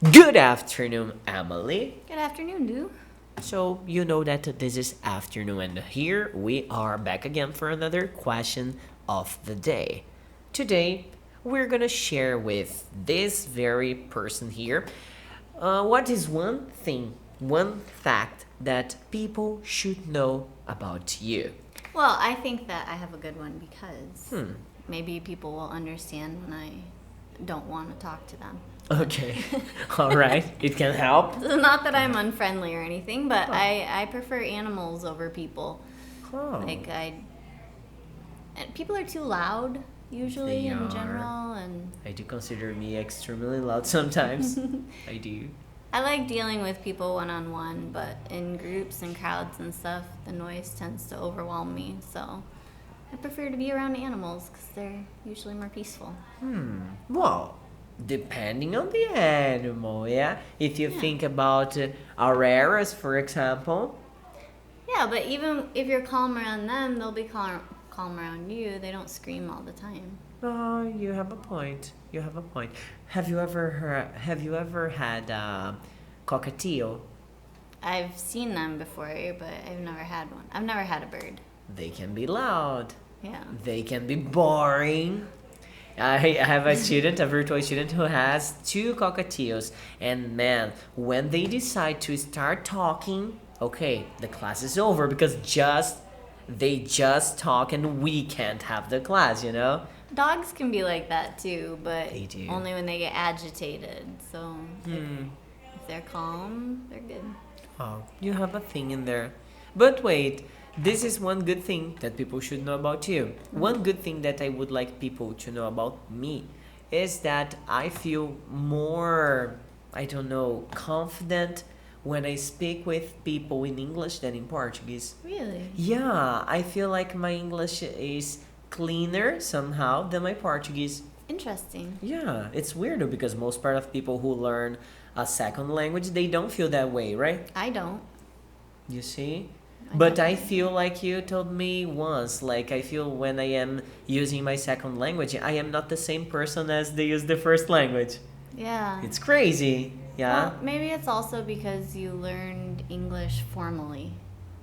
Good afternoon, Emily. Good afternoon, Du. So, you know that this is afternoon, and here we are back again for another question of the day. Today, we're gonna share with this very person here what is one thing, one fact that people should know about you. Well, I think that I have a good one because maybe people will understand when I don't want to talk to them. Okay, all right, it can help. Not that I'm unfriendly or anything, but I prefer animals over people. Oh. And people are too loud usually They in are. general, and I do consider me extremely loud sometimes. I do. I like dealing with people one-on-one, but in groups and crowds and stuff, the noise tends to overwhelm me, so I prefer to be around animals because they're usually more peaceful. Well, depending on the animal, yeah? If you Yeah. think about auroras, for example. Yeah, but even if you're calm around them, they'll be calm around you. They don't scream all the time. Oh, you have a point. You have a point. Have you ever had cockatiel? I've seen them before, but I've never had one. I've never had a bird. They can be loud. Yeah. They can be boring. I have a student, a virtual student, who has two cockatiels. And man, when they decide to start talking, okay, the class is over because they just talk and we can't have the class, you know? Dogs can be like that too, but They do. only when they get agitated. So if they're calm, they're good. Oh, you have a thing in there. But wait, this is one good thing that people should know about you. One good thing that I would like people to know about me is that I feel more, I don't know, confident when I speak with people in English than in Portuguese. Really? Yeah, I feel like my English is cleaner somehow than my Portuguese. Interesting. Yeah, it's weird though, because most part of people who learn a second language, they don't feel that way, right? I don't. You see? I But I don't. feel like you told me once, like I feel when I am using my second language, I am not the same person as they use the first language. Yeah. It's crazy. Yeah? Well, maybe it's also because you learned English formally.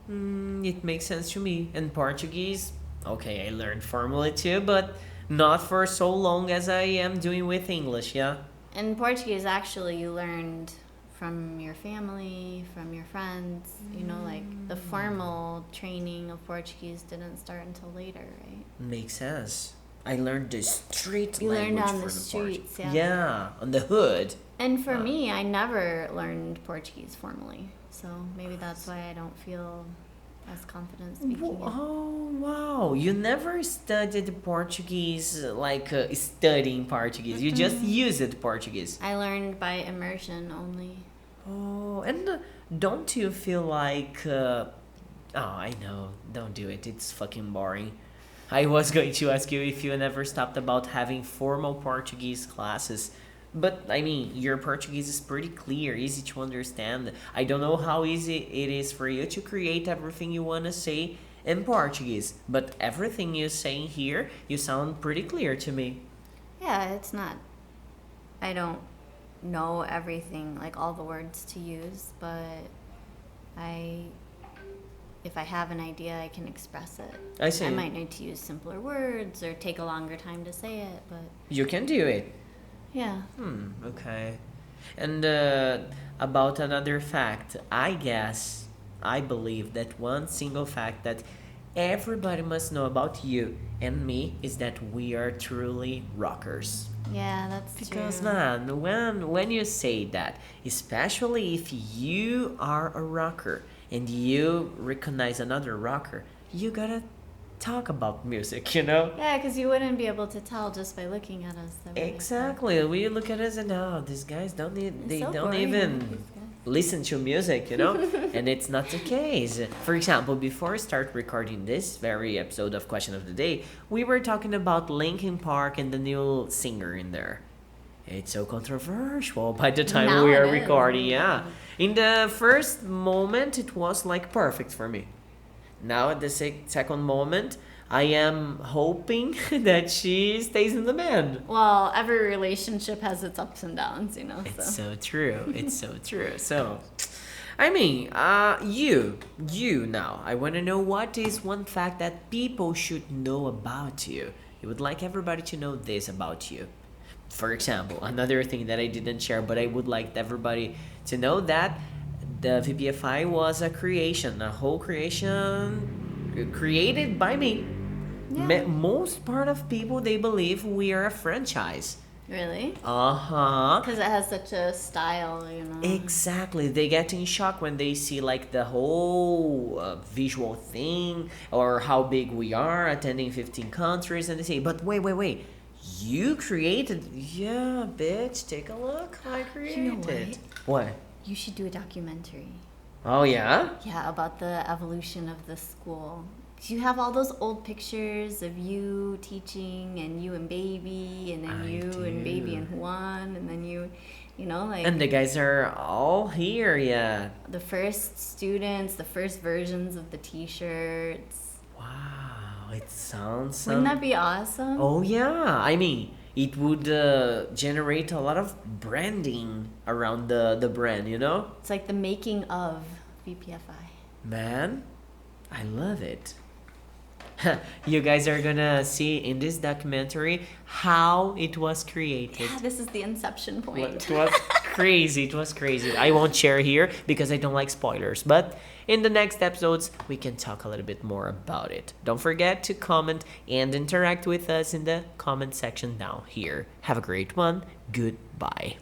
It makes sense to me. And Portuguese, okay, I learned formally too, but not for so long as I am doing with English, yeah? In Portuguese, actually, you learned from your family, from your friends. You know, like the formal training of Portuguese didn't start until later, right? Makes sense. I learned the street You learned language on for the the streets, Portuguese. yeah. Yeah, on the hood. And for me, I never learned Portuguese formally. So maybe that's why I don't feel as confident speaking it. Oh, wow. You never studied Portuguese, like studying Portuguese. You just used Portuguese. I learned by immersion only. Oh, and don't you feel like. Oh, I know. Don't do it. It's fucking boring. I was going to ask you if you never stopped about having formal Portuguese classes. But I mean, your Portuguese is pretty clear, easy to understand. I don't know how easy it is for you to create everything you want to say in Portuguese, but everything you say here, you sound pretty clear to me. Yeah, it's not. I don't know everything, like all the words to use, but if I have an idea, I can express it. I see. I might need to use simpler words or take a longer time to say it, but You can do it. yeah. Okay. And about another fact, I believe that one single fact that everybody must know about you and me is that we are truly rockers. Yeah, that's Because true. man, when you say that, especially if you are a rocker and you recognize another rocker, you gotta talk about music, you know? Yeah, because you wouldn't be able to tell just by looking at us. That we're like that. Exactly. We look at us and these guys don't need It's they so don't boring, even these guys. listen to music, you know? And it's not the case. For example, before I start recording this very episode of Question of the Day, we were talking about Linkin Park and the new singer in there. It's so controversial by the time Now we are it is. recording, yeah. In the first moment, it was like perfect for me. Now at the second moment, I am hoping that she stays in the band. Well, every relationship has its ups and downs, you know. It's So. so true. It's so true. So, I mean, you now. I want to know what is one fact that people should know about you. You would like everybody to know this about you. For example, another thing that I didn't share, but I would like everybody to know that the VPFI was a creation, a whole creation created by me. Yeah. Most part of people, they believe we are a franchise. Really? Uh-huh. Because it has such a style, you know. Exactly. They get in shock when they see like the whole visual thing or how big we are, attending 15 countries, and they say, but wait. You created. Yeah, bitch, take a look. I created. You know What? You should do a documentary. Oh, yeah? Yeah, about the evolution of the school. 'Cause you have all those old pictures of you teaching and you and baby and then I and baby do. and Juan and then you know, like And the guys are all here, yeah. the first students, the first versions of the t-shirts. Wow, it sounds... Wouldn't that be awesome? Oh, yeah. I mean, it would generate a lot of branding around the brand, you know? It's like the making of VPFI. Man, I love it. You guys are gonna see in this documentary how it was created. Yeah, this is the inception point. It was crazy. It was crazy. I won't share here because I don't like spoilers. But in the next episodes, we can talk a little bit more about it. Don't forget to comment and interact with us in the comment section down here. Have a great one. Goodbye.